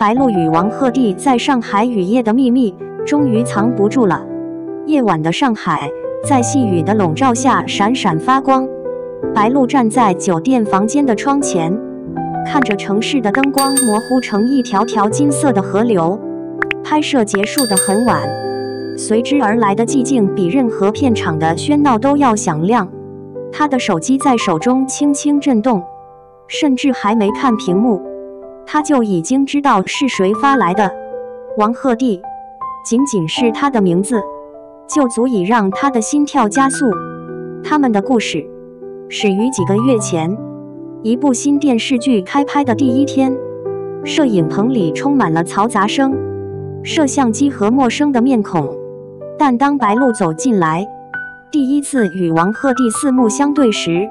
白鹿與王鶴棣在上海雨夜的秘密終於藏不住了。夜晚的上海在細雨的籠罩下閃閃發光。白鹿站在酒店房間的窗前，看着城市的燈光模糊成一條條金色的河流。拍攝結束得很晚，隨之而來的寂靜比任何片場的喧鬧都要響亮。他的手機在手中輕輕震動，甚至還沒看屏幕，他就已經知道是誰發來的。王鶴棣，僅僅是他的名字，就足以讓他的心跳加速。他們的故事始於幾個月前，一部新電視劇開拍的第一天，攝影棚裡充滿了嘈雜聲、攝像機和陌生的面孔。但當白鹿走進來，第一次與王鶴棣四目相對時，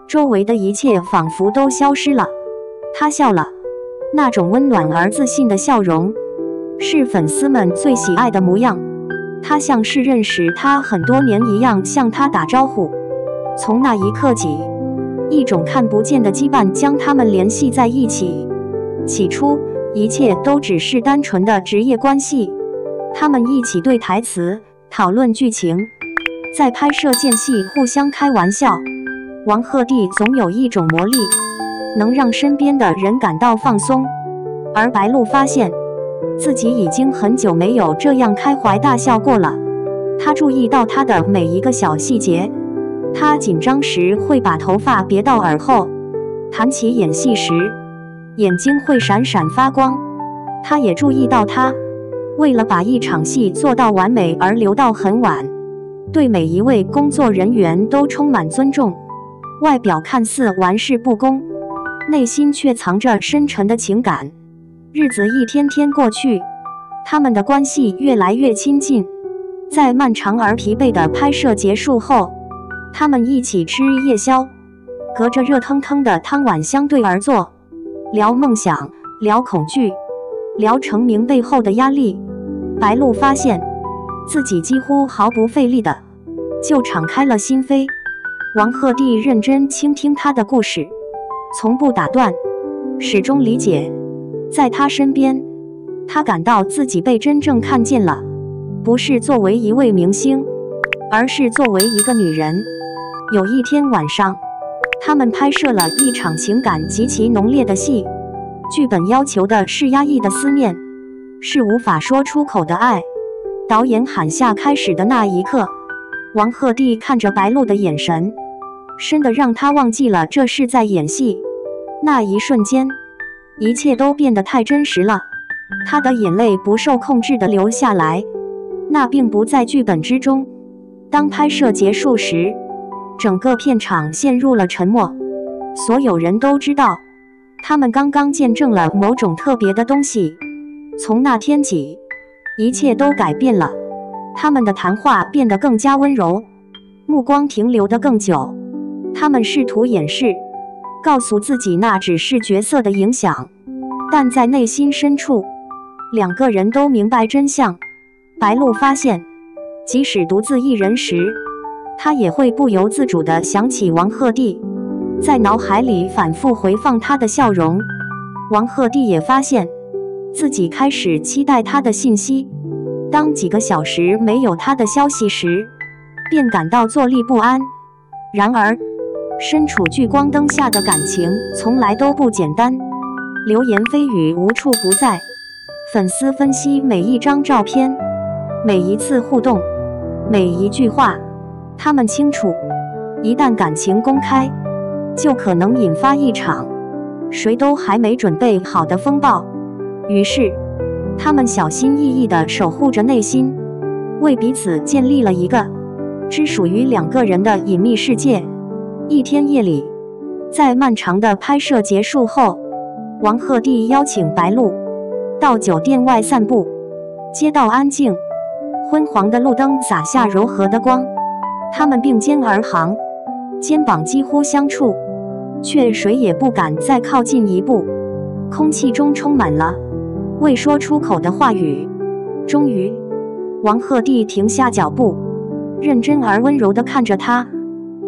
周圍的一切仿佛都消失了。他笑了，那種溫暖而自信的笑容，是粉絲們最喜愛的模樣。他像是認識他很多年一樣向他打招呼。從那一刻起，一種看不見的羈絆將他們聯繫在一起。起初，一切都只是單純的職業關係。他們一起對台詞，討論劇情，在拍攝間隙互相開玩笑。王鶴棣總有一種魔力，能讓身邊的人感到放鬆。而白鹿發現自己已經很久沒有這樣開懷大笑過了。他注意到他的每一個小細節，他緊張時會把頭髮別到耳後，談起演戲時眼睛會閃閃發光。他也注意到他為了把一場戲做到完美而留到很晚，對每一位工作人員都充滿尊重。外表看似玩世不恭，內心卻藏着深沉的情感。日子一天天過去，他們的關係越來越親近。在漫長而疲憊的拍攝結束後，他們一起吃夜宵，隔着熱騰騰的湯碗相對而坐，聊夢想，聊恐懼，聊成名背後的壓力。白鹿發現自己幾乎毫不費力的就敞開了心扉。王鶴棣認真傾聽他的故事，從不打斷，始終理解。在他身邊，他感到自己被真正看見了，不是作為一位明星，而是作為一個女人。有一天晚上，他們拍攝了一場情感極其濃烈的戲，劇本要求的是壓抑的思念，是無法說出口的愛。導演喊下開始的那一刻，王鶴棣看着白鹿的眼神，深得讓他忘記了這是在演戲。那一瞬間，一切都變得太真實了。他的眼淚不受控制地流下來，那並不在劇本之中。當拍攝結束時，整個片場陷入了沉默。所有人都知道，他們剛剛見證了某種特別的東西。從那天起，一切都改變了。他們的談話變得更加溫柔，目光停留得更久。他們試圖掩飾，告訴自己那只是角色的影響，但在內心深處，兩個人都明白真相。白鹿發現，即使獨自一人時，他也會不由自主地想起王鶴棣，在腦海裡反復回放他的笑容。王鶴棣也發現自己開始期待他的信息，當幾個小時沒有他的消息時，便感到坐立不安。然而，身處聚光燈下的感情從來都不簡單，流言蜚語無處不在，粉絲分析每一張照片，每一次互動，每一句話。他們清楚，一旦感情公開，就可能引發一場誰都還沒準備好的風暴。於是，他們小心翼翼地守護着內心，為彼此建立了一個只屬於兩個人的隱秘世界。一天夜裡，在漫長的拍攝結束後，王鶴棣邀請白鹿到酒店外散步。街道安靜，昏黃的路燈灑下柔和的光，他們並肩而行，肩膀幾乎相觸，卻誰也不敢再靠近一步。空氣中充滿了未說出口的話語。終於，王鶴棣停下腳步，認真而溫柔地看着他。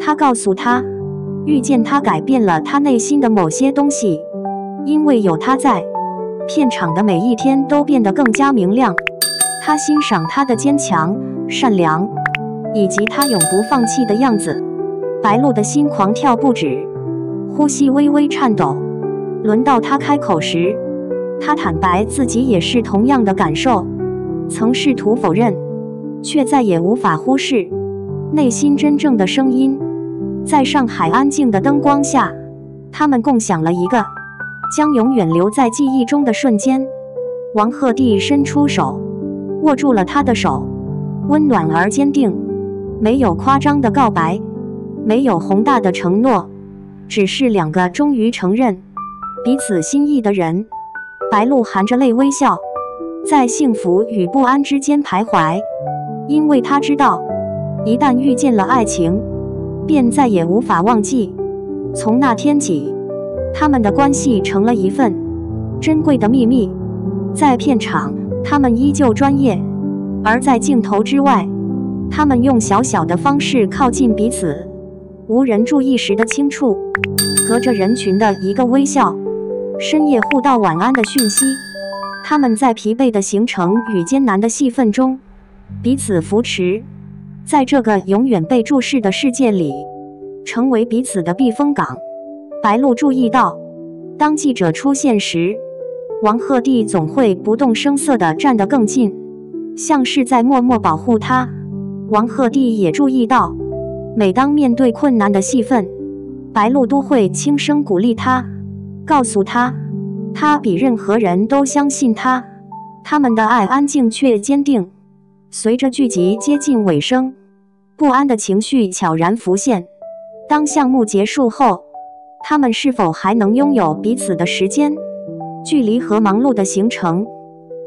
他告訴他，遇見他改變了他內心的某些東西，因為有他在，片場的每一天都變得更加明亮。他欣賞他的堅強、善良，以及他永不放棄的樣子。白鹿的心狂跳不止，呼吸微微顫抖。輪到他開口時，他坦白自己也是同樣的感受，曾試圖否認，卻再也無法忽視內心真正的聲音。在上海安靜的燈光下，他們共享了一個將永遠留在記憶中的瞬間。王鶴棣伸出手，握住了他的手，溫暖而堅定，沒有誇張的告白，沒有宏大的承諾，只是兩個終於承認彼此心意的人。白鹿含着淚微笑，在幸福與不安之間徘徊，因為他知道，一旦遇見了愛情，便再也無法忘記。從那天起，他們的關係成了一份珍貴的秘密。在片場，他們依舊專業；而在鏡頭之外，他們用小小的方式靠近彼此，無人注意時的輕觸，隔着人群的一個微笑，深夜互道晚安的訊息。他們在疲憊的行程與艱難的戲份中彼此扶持，在這個永遠被注視的世界裡，成為彼此的避風港。白鹿注意到，當記者出現時，王鶴棣總會不動聲色地站得更近，像是在默默保護他。王鶴棣也注意到，每當面對困難的戲份，白鹿都會輕聲鼓勵他，告訴他，他比任何人都相信他。他們的愛安靜卻堅定。隨着劇集接近尾聲，不安的情緒悄然浮現。當項目結束後，他們是否還能擁有彼此的時間？距離和忙碌的行程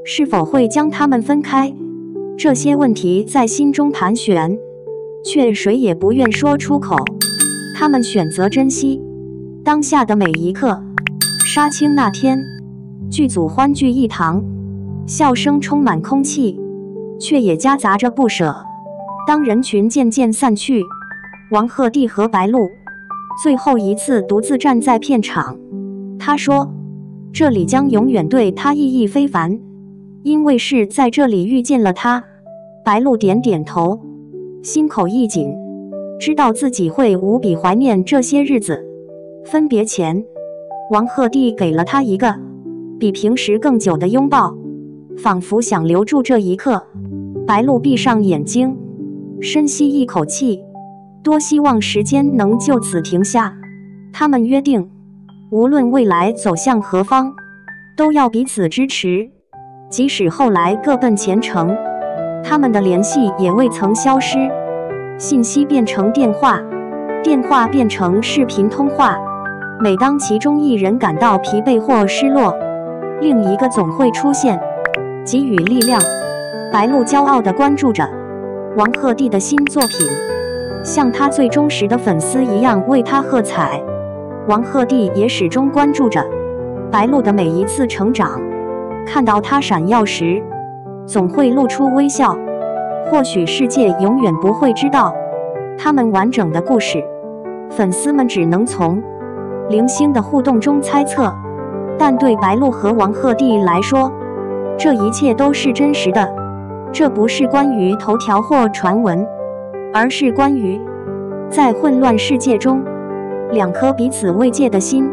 是否會將他們分開？這些問題在心中盤旋，卻誰也不願說出口。他們選擇珍惜當下的每一刻。殺青那天，劇組歡聚一堂，笑聲充滿空氣，卻也夾雜着不捨。當人群漸漸散去，王鶴棣和白鹿最後一次獨自站在片場。他說，這裡將永遠對他意義非凡，因為是在這裡遇見了他。白鹿點點頭，心口一緊，知道自己會無比懷念這些日子。分別前，王鶴棣給了他一個比平時更久的擁抱，仿佛想留住這一刻。白鹿閉上眼睛，深吸一口氣，多希望時間能就此停下。他們約定，無論未來走向何方，都要彼此支持。即使後來各奔前程，他們的聯繫也未曾消失。信息變成電話，電話變成視頻通話。每當其中一人感到疲憊或失落，另一個總會出現，給予力量。白鹿驕傲地關注着王鶴棣的新作品，像他最忠實的粉絲一樣為他喝彩。王鶴棣也始終關注着白鹿的每一次成長，看到他閃耀時，總會露出微笑。或許世界永遠不會知道他們完整的故事，粉絲們只能從零星的互動中猜測。但對白鹿和王鶴棣來說，這一切都是真實的。這不是關於頭條或傳聞，而是關於在混亂世界中兩顆彼此慰藉的心。